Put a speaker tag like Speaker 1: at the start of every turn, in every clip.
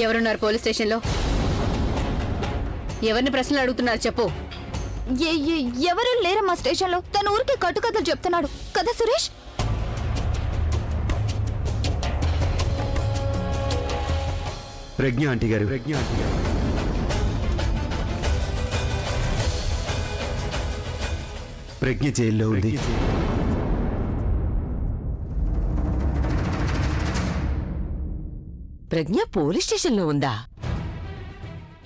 Speaker 1: ఎవరున్నారు పోలీస్ స్టేషన్లో? ఎవరిని ప్రశ్నలు అడుగుతున్నారు చెప్పు.
Speaker 2: ఎవరు లేరమ్మా స్టేషన్లో. తన ఊరికే కట్టుకథలు చెప్తున్నాడు కదా సురేష్.
Speaker 3: ప్రజ్ఞ ఆంటీ గారు, ప్రజ్ఞ జైల్లో ఉంది.
Speaker 4: ప్రజ్ఞ పోలీస్ స్టేషన్లో ఉందా?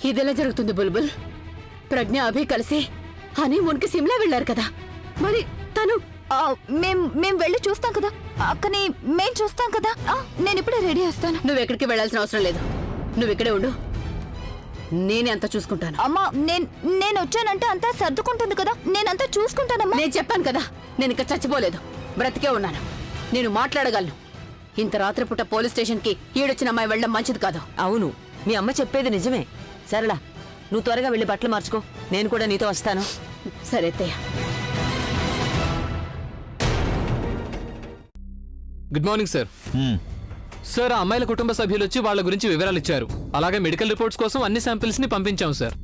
Speaker 1: ఇదెలా జరుగుతుంది బుల్బుల్? ప్రజ్ఞ అభి కలిసి హనీమూన్కి సిమ్లా వెళ్లారు కదా, మరి తను?
Speaker 2: మేం వెళ్ళి చూస్తాం కదా అక్కని, మేం చూస్తాం కదా. నేను ఇప్పుడే రెడీ చేస్తాను.
Speaker 1: నువ్వెక్కడికి వెళ్లాల్సిన అవసరం లేదు, నువ్వు ఇక్కడే ఉండు, నేనే అంతా చూసుకుంటాను.
Speaker 2: అమ్మా నేను వచ్చానంటే అంతా సర్దుకుంటుంది కదా, నేనంతా చూసుకుంటానమ్మా.
Speaker 1: నేను చెప్పాను కదా, నేను ఇంకా చచ్చిపోలేదు, బ్రతికే ఉన్నాను, నేను మాట్లాడగలను. ఇంత రాత్రిపూట పోలీస్ స్టేషన్ కి ఈడొచ్చిన అమ్మాయి వెళ్ళడం మంచిది కాదు.
Speaker 4: అవును, మీ అమ్మ చెప్పేది నిజమే. సరేలా, నువ్వు త్వరగా వెళ్ళి బట్టలు మార్చుకో, నేను కూడా నీతో వస్తాను.
Speaker 1: సరే అత్తయ్య.
Speaker 5: Good morning sir. సార్, ఆ అమ్మాయిల కుటుంబ సభ్యులు వచ్చి వాళ్ళ గురించి వివరాలు ఇచ్చారు. అలాగే మెడికల్ రిపోర్ట్స్ కోసం అన్ని శాంపిల్స్ ని పంపించాం సార్.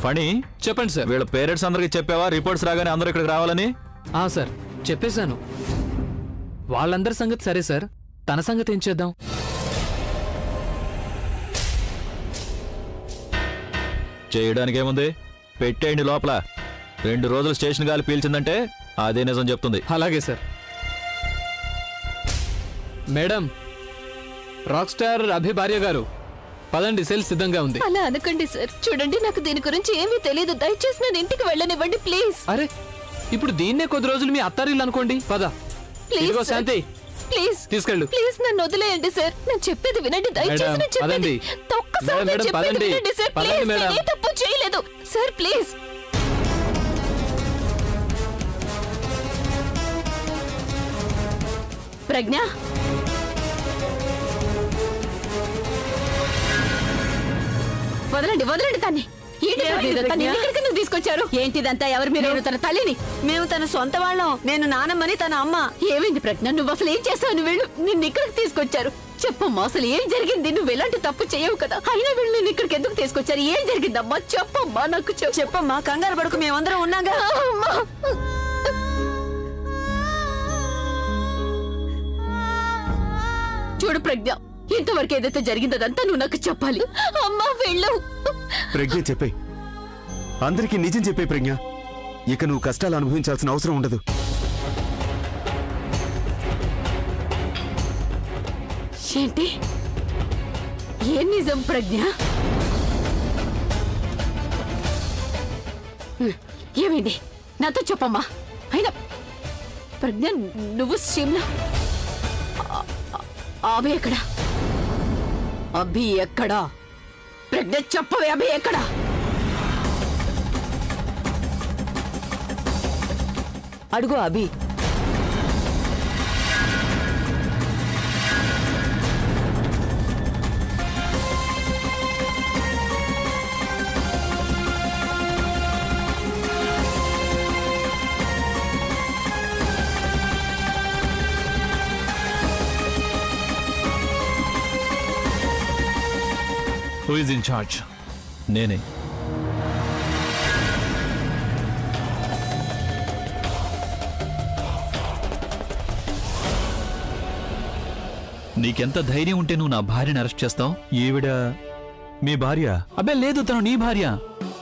Speaker 6: ఫణి,
Speaker 5: చెప్పండి సార్.
Speaker 6: వీళ్ళ పేరెంట్స్ అందరికి చెప్పావా రిపోర్ట్స్ రాగానే అందరూ ఇక్కడికి రావాలని?
Speaker 5: సార్ చెప్పేశాను. వాళ్ళందరి సంగతి సరే సార్, తన సంగతి ఏం చేద్దాం?
Speaker 6: చేయడానికి ఏముంది, పెట్టేయండి లోపల. 2 రోజులు స్టేషన్ గాలి పీల్చిందంటే అదే నిజం చెప్తుంది.
Speaker 5: అలాగే సార్. మేడం, రాక్ స్టార్ అభి భార్య గారు, పదండి, సెల్ సిద్ధంగా ఉంది.
Speaker 2: అలా అనకండి సార్. చూడండి, నాకు దీని గురించి ఏమీ తెలియదు. దయచేసి నేను ఇంటికి వెళ్ళనివ్వండి ప్లీజ్.
Speaker 5: అరే, ఇప్పుడు దీన్నే కొద్ది రోజులు మీ అత్తారిల్లు అనుకోండి. పద. ఇదిగో శాంతి,
Speaker 2: ప్లీజ్
Speaker 5: తీసుకెళ్ళు.
Speaker 2: ప్లీజ్ నన్ను వదిలేయండి సార్. నేను చెప్పేది వినండి దయచేసి. నేను చెప్పేది
Speaker 5: పదండి.
Speaker 2: ఒక్కసారి
Speaker 5: మేడం,
Speaker 2: నేను చెప్పేది
Speaker 5: పదండి.
Speaker 2: వినండి సార్.
Speaker 5: పదండి
Speaker 2: ప్లీజ్,
Speaker 5: మేడం.
Speaker 2: నేను ఏ తప్పు చేయలేదు సార్. ప్లీజ్.
Speaker 1: ప్రజ్ఞ, వదలండి వదలండి తన్ని. ఎందుకు తీసుకొచ్చారు? ఏంటిదంతా? ఎవరు మీరు? తన తల్లిని.
Speaker 4: మేము తన సొంత వాళ్ళం. నేను నానమ్మని, తన అమ్మ.
Speaker 1: ఏమైంది ప్రజ్ఞ? నువ్వు అసలు ఏం చేస్తావు? నువ్వు వెళ్ళు, నిన్ను ఇక్కడికి తీసుకొచ్చారు. చెప్పమ్మా, అసలు ఏం జరిగింది? నువ్వు ఎలాంటి తప్పు చేయవు కదా, అయినా వీళ్ళు నిన్ను ఇక్కడికి ఎందుకు తీసుకొచ్చారు? ఏం జరిగిందమ్మా? చెప్పమ్మా, నాకు
Speaker 4: చెప్పమ్మా, కంగారు పడుకు, మేమందరం ఉన్నాగా.
Speaker 1: చూడు ప్రజ్ఞ, ఇంతవరకు ఏదైతే జరిగిందంతా నువ్వు నాకు చెప్పాలి.
Speaker 2: అమ్మా వెళ్ళు.
Speaker 3: ప్రజ్ఞ చెప్పే, అందరికీ నిజం చెప్పే ప్రజ్ఞ. ఇక నువ్వు కష్టాలు అనుభవించాల్సిన అవసరం ఉండదు.
Speaker 1: ఏంటి? ఏం నిజం ప్రజ్ఞ? ఏమైంది? నాతో చెప్పమ్మా. అయినా ప్రజ్ఞ, నువ్వు శిమ్లా, అభి ఎక్కడా? అభి ఎక్కడా? ప్రజ్ఞ చెప్పవే, అభి ఎక్కడా?
Speaker 4: అడుగు Abhi.
Speaker 6: Who is in charge? నేనే. నీకెంత ధైర్యం ఉంటే నువ్వు నా భార్యను అరెస్ట్ చేస్తావు? ఈవిడ మీ భార్య? అబ్బే లేదు, తను నీ భార్య.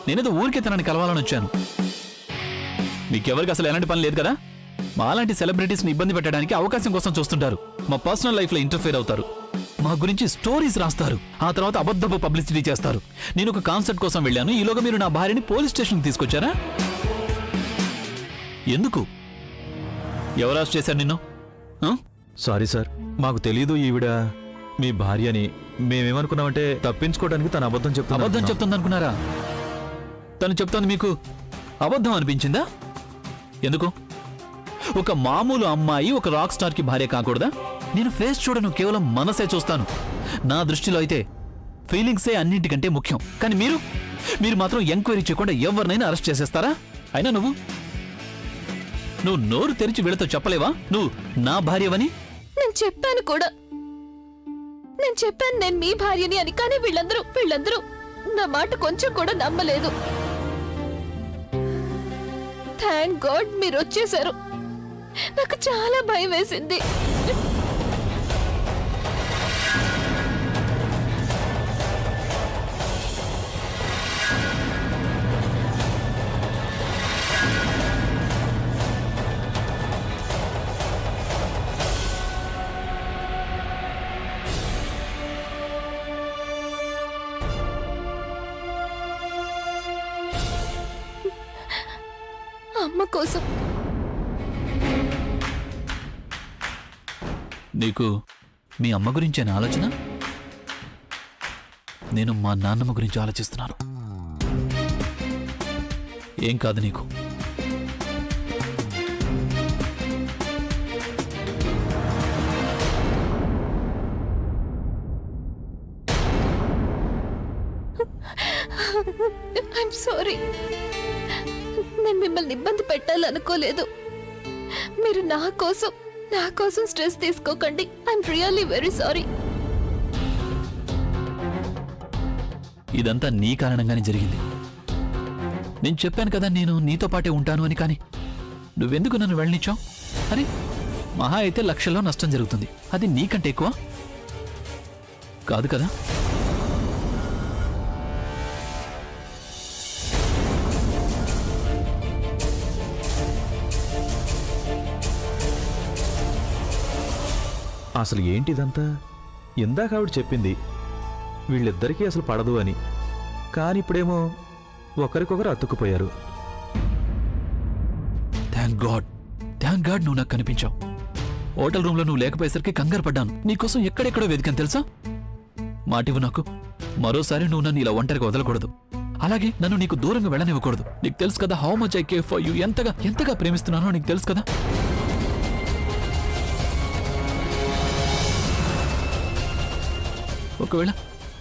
Speaker 6: నేనేదో ఊరికే తనని కలవాలని వచ్చాను. మీకెవరికి అసలు ఎలాంటి పని లేదు కదా. మాలాంటి సెలబ్రిటీస్ని ఇబ్బంది పెట్టడానికి అవకాశం కోసం చూస్తుంటారు. మా పర్సనల్ లైఫ్లో ఇంటర్ఫేర్ అవుతారు, మా గురించి స్టోరీస్ రాస్తారు, ఆ తర్వాత అబద్ధపు పబ్లిసిటీ చేస్తారు. నేను ఒక కాన్సర్ట్ కోసం వెళ్ళాను, ఈలోగా మీరు నా భార్యని పోలీస్ స్టేషన్కి తీసుకొచ్చారా? ఎందుకు? ఎవరు అరెస్ట్ చేశారు నిన్ను? సారీ సార్, మాకు తెలీదు ఈవిడ మీ భార్యని. మేమేమనుకున్నామంటే తప్పించుకోవడానికి తను అబద్ధం చెప్తుంది. అబద్ధం చెప్తుంది అనుకున్నారా? తను చెప్తోంది మీకు అబద్ధం అనిపించిందా? ఎందుకు? ఒక మామూలు అమ్మాయి ఒక రాక్ స్టార్ కి భార్య కాకూడదా? నేను ఫేస్ చూడను, కేవలం మనసే చూస్తాను. నా దృష్టిలో అయితే ఫీలింగ్సే అన్నింటికంటే ముఖ్యం. కానీ మీరు మాత్రం ఎంక్వైరీ చేయకుండా ఎవరినైనా అరెస్ట్ చేసేస్తారా? అయినా నువ్వు నోరు తెరిచి వీళ్ళతో చెప్పలేవా నువ్వు నా భార్యవని?
Speaker 2: నేను చెప్పాను కూడా. నేను చెప్పాను నేను మీ భార్యని అని, కానీ వీళ్ళందరూ నా మాట కొంచెం కూడా నమ్మలేదు. థ్యాంక్ గాడ్ మీరు వచ్చేసారు. నాకు చాలా భయం వేసింది. అమ్మ కోసం.
Speaker 6: నీకు మీ అమ్మ గురించేనా ఆలోచన? నేను మా నాన్నమ్మ గురించి ఆలోచిస్తున్నాను. ఏం కాదు నీకు.
Speaker 2: I'm sorry. నేను మిమ్మల్ని ఇబ్బంది పెట్టాలనుకోలేదు. మీరు నా కోసం స్ట్రెస్ తీసుకోకండి. I'm really very sorry.
Speaker 6: ఇదంతా నీ కారణంగానే జరిగింది. నేను చెప్పాను కదా నేను నీతో పాటే ఉంటాను అని. కానీ నువ్వెందుకు నన్ను వెళ్ళనిచ్చావు? అరే మహా అయితే లక్షల్లో నష్టం జరుగుతుంది. అది నీకంటే ఎక్కువ కాదు కదా.
Speaker 7: అసలు ఏంటిదంతా? ఇందాక ఆవిడ చెప్పింది వీళ్ళిద్దరికీ అసలు పడదు అని, కానీ ఇప్పుడేమో ఒకరికొకరు అతుక్కుపోయారు.
Speaker 6: థ్యాంక్ గాడ్ నువ్వు నాకు కనిపించావు. హోటల్ రూమ్లో నువ్వు లేకపోయేసరికి కంగారు పడ్డాను. నీకోసం ఎక్కడెక్కడో వెతికాను తెలుసా. మాటివ్వు నాకు. మరోసారి నువ్వు నన్ను ఇలా ఒంటరిగా వదలకూడదు. అలాగే నన్ను నీకు దూరంగా వెళ్ళనివ్వకూడదు. నీకు తెలుసు కదా how much I care for you. ఎంతగా ప్రేమిస్తున్నానో నీకు తెలుసు కదా.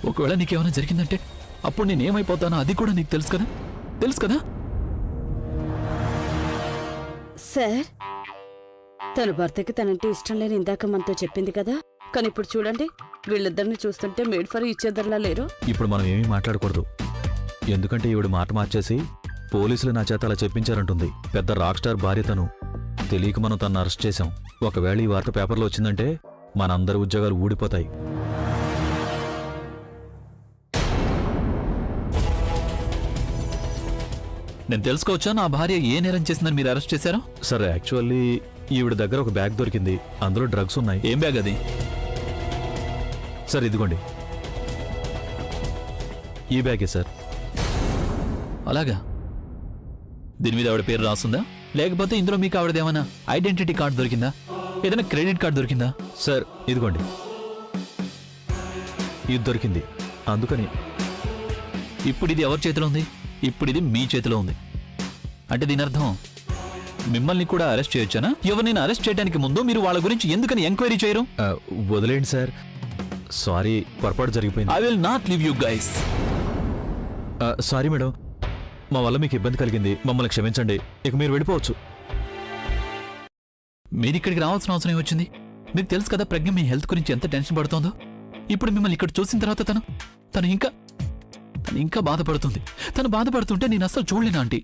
Speaker 6: ఒకవేళ నీకేమైనా జరిగిందంటే అప్పుడు నేనేమైపోతానో అది కూడా నీకు తెలుసు కదా.
Speaker 8: సార్, తన భర్తకి తనంటే ఇష్టం లేని ఇందాక మనతో చెప్పింది కదా, కానీ ఇప్పుడు చూడండి వీళ్ళిద్దరిని చూస్తుంటే మేడ్ ఫర్ ఇచ్చేద్దరిలా లేరు.
Speaker 7: ఇప్పుడు మనం ఏమీ మాట్లాడకూడదు, ఎందుకంటే ఈవిడ మాట మార్చేసి పోలీసులు నా చేత అలా చెప్పించారంటుంది. పెద్ద రాక్ స్టార్ భార్య తను. తెలియక మనం తను అరెస్ట్ చేశాం. ఒకవేళ ఈ వార్త పేపర్లో వచ్చిందంటే మనందరి ఉద్యోగాలు ఊడిపోతాయి.
Speaker 6: నేను తెలుసుకోవచ్చా నా భార్య ఏ నేరం చేసిందని మీరు అరెస్ట్ చేశారో?
Speaker 7: సరే, యాక్చువల్లీ ఈవిడ దగ్గర ఒక బ్యాగ్ దొరికింది. అందులో డ్రగ్స్ ఉన్నాయి.
Speaker 6: ఏం బ్యాగ్ అది?
Speaker 7: సార్ ఇదిగోండి, ఈ బ్యాగే సార్.
Speaker 6: అలాగా? దీని మీద ఆవిడ పేరు రాస్తుందా? లేకపోతే ఇందులో మీకు ఆవిడదేమన్నా ఐడెంటిటీ కార్డు దొరికిందా? ఏదైనా క్రెడిట్ కార్డు దొరికిందా?
Speaker 7: సార్ ఇదిగోండి, ఇది దొరికింది. అందుకని
Speaker 6: ఇప్పుడు ఇది ఎవరి చేతిలో ఉంది? ఇప్పుడు ఇది మీ చేతిలో ఉంది. అంటే దీని అర్థం మిమ్మల్ని కూడా అరెస్ట్ చేయొచ్చానా? ఎవరినైనా అరెస్ట్ చేయడానికి ముందు మీరు వాళ్ళ గురించి ఎందుకని ఎంక్వైరీ చేయరు?
Speaker 7: వదిలేండి సార్, సారీ, పొరపాటు జరిగిపోయింది.
Speaker 6: I will not leave you guys.
Speaker 7: Sorry madam, మా వల్ల మీకు ఇబ్బంది కలిగింది. మమ్మల్ని క్షమించండి. ఇక మీరు వెళ్ళిపోవచ్చు.
Speaker 6: మీరు ఇక్కడికి రావాల్సిన అవసరం ఏమొచ్చింది? మీకు తెలుసు కదా ప్రజ్ఞ మీ హెల్త్ గురించి ఎంత టెన్షన్ పడుతోందో. ఇప్పుడు మిమ్మల్ని ఇక్కడ చూసిన తర్వాత తను ఇంకా బాధపడుతుంది. తను బాధపడుతుంటే నేను అస్సలు చూడలేను ఆంటీ.